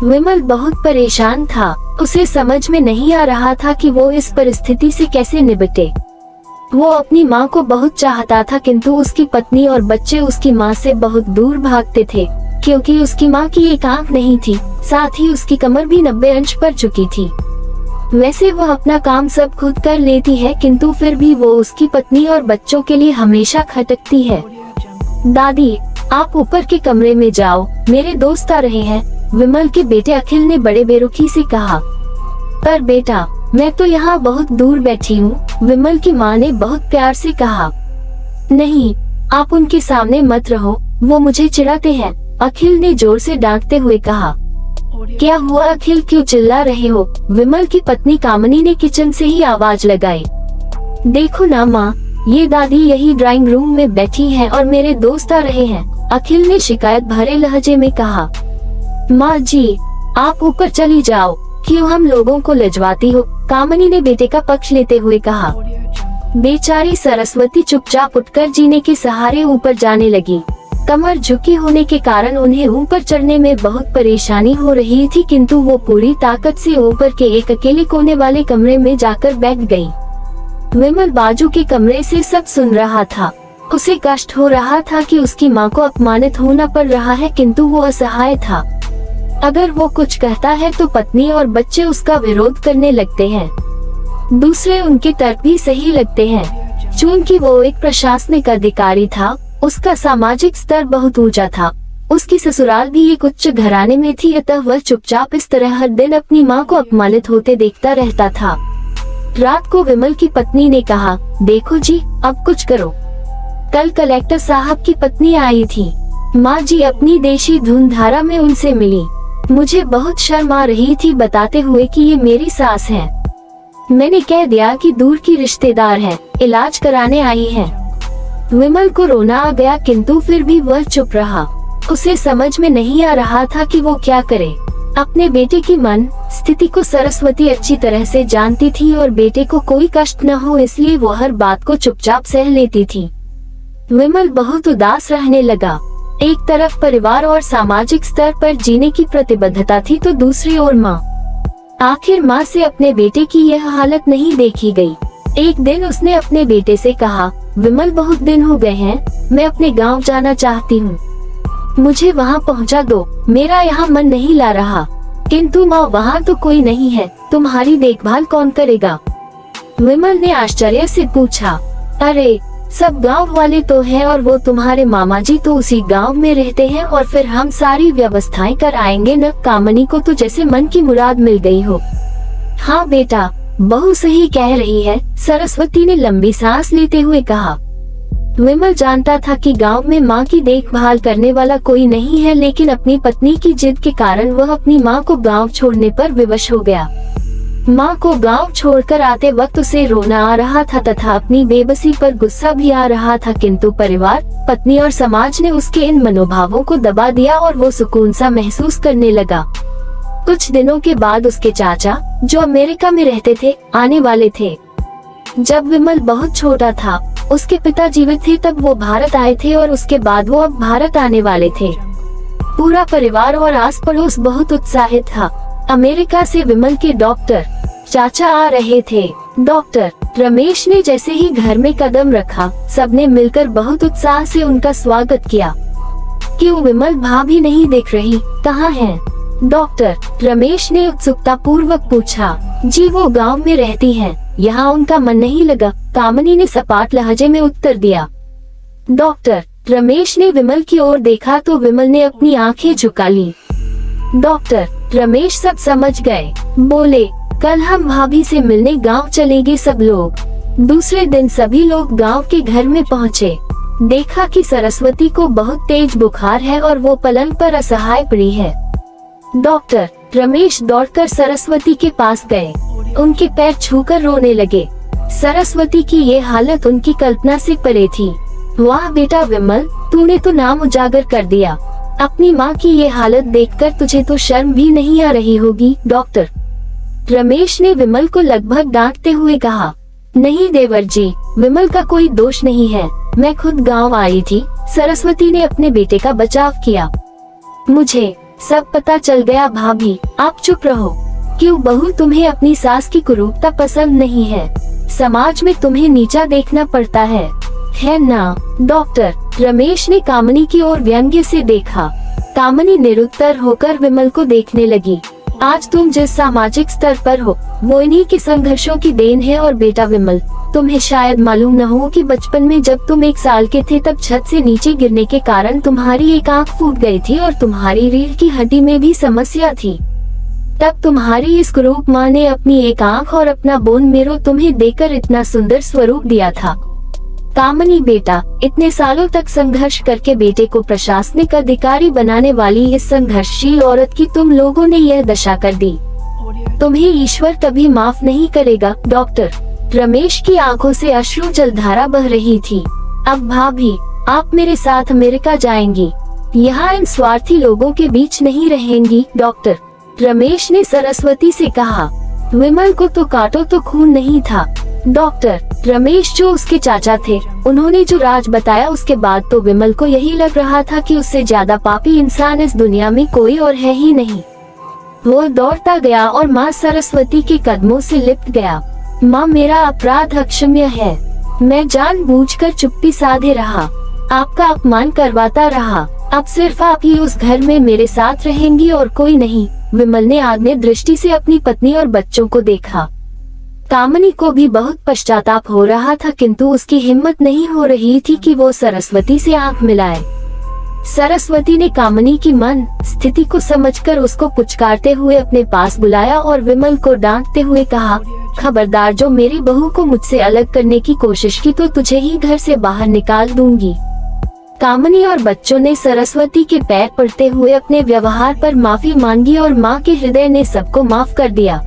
विमल बहुत परेशान था। उसे समझ में नहीं आ रहा था कि वो इस परिस्थिति से कैसे निपटे। वो अपनी माँ को बहुत चाहता था, किंतु उसकी पत्नी और बच्चे उसकी माँ से बहुत दूर भागते थे, क्योंकि उसकी माँ की एक आंख नहीं थी, साथ ही उसकी कमर भी 90 अंश पर चुकी थी। वैसे वो अपना काम सब खुद कर लेती है, किंतु फिर भी वो उसकी पत्नी और बच्चों के लिए हमेशा खटकती है। दादी, आप ऊपर के कमरे में जाओ, मेरे दोस्त आ रहे हैं, विमल के बेटे अखिल ने बड़े बेरुखी से कहा। पर बेटा, मैं तो यहाँ बहुत दूर बैठी हूँ, विमल की माँ ने बहुत प्यार से कहा। नहीं, आप उनके सामने मत रहो, वो मुझे चिढ़ाते हैं, अखिल ने जोर से डांटते हुए कहा। क्या हुआ अखिल, क्यों चिल्ला रहे हो? विमल की पत्नी कामनी ने किचन से ही आवाज लगाई। देखो ना माँ, ये दादी यही ड्राइंग रूम में बैठी हैं और मेरे दोस्त आ रहे हैं, अखिल ने शिकायत भरे लहजे में कहा। माँ जी, आप ऊपर चली जाओ, क्यों हम लोगों को लजवाती हो? कामनी ने बेटे का पक्ष लेते हुए कहा। बेचारी सरस्वती चुपचाप उठकर जीने के सहारे ऊपर जाने लगी। कमर झुकी होने के कारण उन्हें ऊपर चढ़ने में बहुत परेशानी हो रही थी, किंतु वो पूरी ताकत से ऊपर के एक अकेले कोने वाले कमरे में जाकर बैठ गई। विमल बाजू के कमरे से सब सुन रहा था। उसे कष्ट हो रहा था कि उसकी माँ को अपमानित होना पड़ रहा है, किंतु वो असहाय था। अगर वो कुछ कहता है तो पत्नी और बच्चे उसका विरोध करने लगते हैं। दूसरे उनके तर्क भी सही लगते हैं। चूंकि वो एक प्रशासनिक अधिकारी था, उसका सामाजिक स्तर बहुत ऊंचा था। उसकी ससुराल भी एक उच्च घराने में थी, अतः वह चुपचाप इस तरह हर दिन अपनी माँ को अपमानित होते देखता रहता था। रात को विमल की पत्नी ने कहा, देखो जी, अब कुछ करो। कल कलेक्टर साहब की पत्नी आई थी। माँ जी अपनी देशी धुनधारा में उनसे मिली। मुझे बहुत शर्म आ रही थी बताते हुए कि ये मेरी सास है। मैंने कह दिया कि दूर की रिश्तेदार है, इलाज कराने आई है। विमल को रोना आ गया, किंतु फिर भी वह चुप रहा। उसे समझ में नहीं आ रहा था कि वो क्या करे। अपने बेटे की मन स्थिति को सरस्वती अच्छी तरह से जानती थी और बेटे को कोई कष्ट न हो, इसलिए वो हर बात को चुपचाप सह लेती थी। विमल बहुत उदास रहने लगा। एक तरफ परिवार और सामाजिक स्तर पर जीने की प्रतिबद्धता थी, तो दूसरी ओर माँ। आखिर माँ से अपने बेटे की यह हालत नहीं देखी गई। एक दिन उसने अपने बेटे से कहा, विमल बहुत दिन हो गए हैं, मैं अपने गांव जाना चाहती हूँ, मुझे वहाँ पहुँचा दो, मेरा यहाँ मन नहीं ला रहा। किंतु माँ, वहाँ तो कोई नहीं है, तुम्हारी देखभाल कौन करेगा? विमल ने आश्चर्य से पूछा। अरे, सब गांव वाले तो हैं और वो तुम्हारे मामा जी तो उसी गांव में रहते हैं, और फिर हम सारी व्यवस्थाएं कर आएंगे न। कामनी को तो जैसे मन की मुराद मिल गई हो। हाँ बेटा, बहू सही कह रही है, सरस्वती ने लंबी सांस लेते हुए कहा। विमल जानता था कि गांव में माँ की देखभाल करने वाला कोई नहीं है, लेकिन अपनी पत्नी की जिद के कारण वह अपनी माँ को गांव छोड़ने पर विवश हो गया। माँ को गांव छोड़कर आते वक्त उसे रोना आ रहा था तथा अपनी बेबसी पर गुस्सा भी आ रहा था, किंतु परिवार, पत्नी और समाज ने उसके इन मनोभावों को दबा दिया और वो सुकून सा महसूस करने लगा। कुछ दिनों के बाद उसके चाचा, जो अमेरिका में रहते थे, आने वाले थे। जब विमल बहुत छोटा था, उसके पिता जीवित थे तब वो भारत आए थे और उसके बाद वो अब भारत आने वाले थे। पूरा परिवार और आस पड़ोस बहुत उत्साहित था। अमेरिका से विमल के डॉक्टर चाचा आ रहे थे। डॉक्टर रमेश ने जैसे ही घर में कदम रखा, सबने मिलकर बहुत उत्साह से उनका स्वागत किया। क्यों विमल भाभी नहीं दिख रही, कहाँ हैं? डॉक्टर रमेश ने उत्सुकता पूर्वक पूछा। जी, वो गांव में रहती हैं, यहाँ उनका मन नहीं लगा, कामनी ने सपाट लहजे में उत्तर दिया। डॉक्टर रमेश ने विमल की ओर देखा तो विमल ने अपनी आंखें झुका ली। डॉक्टर रमेश सब समझ गए, बोले, कल हम भाभी से मिलने गांव चलेंगे सब लोग। दूसरे दिन सभी लोग गांव के घर में पहुँचे। देखा कि सरस्वती को बहुत तेज बुखार है और वो पलंग पर असहाय पड़ी है। डॉक्टर रमेश दौड़कर सरस्वती के पास गए, उनके पैर छूकर रोने लगे। सरस्वती की ये हालत उनकी कल्पना से परे थी। वाह बेटा विमल, तूने तो नाम उजागर कर दिया। अपनी माँ की ये हालत देखकर तुझे तो शर्म भी नहीं आ रही होगी। डॉक्टर रमेश ने विमल को लगभग डांटते हुए कहा। नहीं देवर जी, विमल का कोई दोष नहीं है, मैं खुद गांव आई थी। सरस्वती ने अपने बेटे का बचाव किया। मुझे सब पता चल गया भाभी, आप चुप रहो। क्यों बहू, तुम्हें अपनी सास की कुरूपता पसंद नहीं है? समाज में तुम्हें नीचा देखना पड़ता है ना? डॉक्टर रमेश ने कामनी की ओर व्यंग्य से देखा। कामनी निरुत्तर होकर विमल को देखने लगी। आज तुम जिस सामाजिक स्तर पर हो वो इन्हीं के संघर्षों की देन है। और बेटा विमल, तुम्हें शायद मालूम न हो कि बचपन में जब तुम 1 साल के थे तब छत से नीचे गिरने के कारण तुम्हारी एक आंख फूट गई थी और तुम्हारी रीढ़ की हड्डी में भी समस्या थी। तब तुम्हारी इस कुरूप माँ ने अपनी एक आंख और अपना बोन मेरो तुम्हें देकर इतना सुंदर स्वरूप दिया था। कामनी बेटा, इतने सालों तक संघर्ष करके बेटे को प्रशासनिक अधिकारी बनाने वाली इस संघर्षशील औरत की तुम लोगों ने यह दशा कर दी। तुम्हें ईश्वर कभी माफ नहीं करेगा। डॉक्टर रमेश की आंखों से अश्रु जलधारा बह रही थी। अब भाभी, आप मेरे साथ अमेरिका जाएंगी, यहाँ इन स्वार्थी लोगों के बीच नहीं रहेंगी। डॉक्टर रमेश ने सरस्वती से कहा। विमल को तो काटो तो खून नहीं था। डॉक्टर रमेश जो उसके चाचा थे, उन्होंने जो राज बताया उसके बाद तो विमल को यही लग रहा था कि उससे ज्यादा पापी इंसान इस दुनिया में कोई और है ही नहीं। वो दौड़ता गया और माँ सरस्वती के कदमों से लिपट गया। माँ, मेरा अपराध अक्षम्य है। मैं जानबूझकर चुप्पी साधे रहा, आपका अपमान करवाता रहा। अब सिर्फ आप ही उस घर में मेरे साथ रहेंगी और कोई नहीं। विमल ने आग्नेय दृष्टि से अपनी पत्नी और बच्चों को देखा। कामनी को भी बहुत पश्चाताप हो रहा था, किंतु उसकी हिम्मत नहीं हो रही थी कि वो सरस्वती से आंख मिलाए। सरस्वती ने कामनी की मन स्थिति को समझकर उसको पुचकारते हुए अपने पास बुलाया और विमल को डांटते हुए कहा, खबरदार, जो मेरी बहू को मुझसे अलग करने की कोशिश की तो तुझे ही घर से बाहर निकाल दूंगी। कामनी और बच्चों ने सरस्वती के पैर पड़ते हुए अपने व्यवहार पर माफी मांगी और माँ के हृदय ने सबको माफ कर दिया।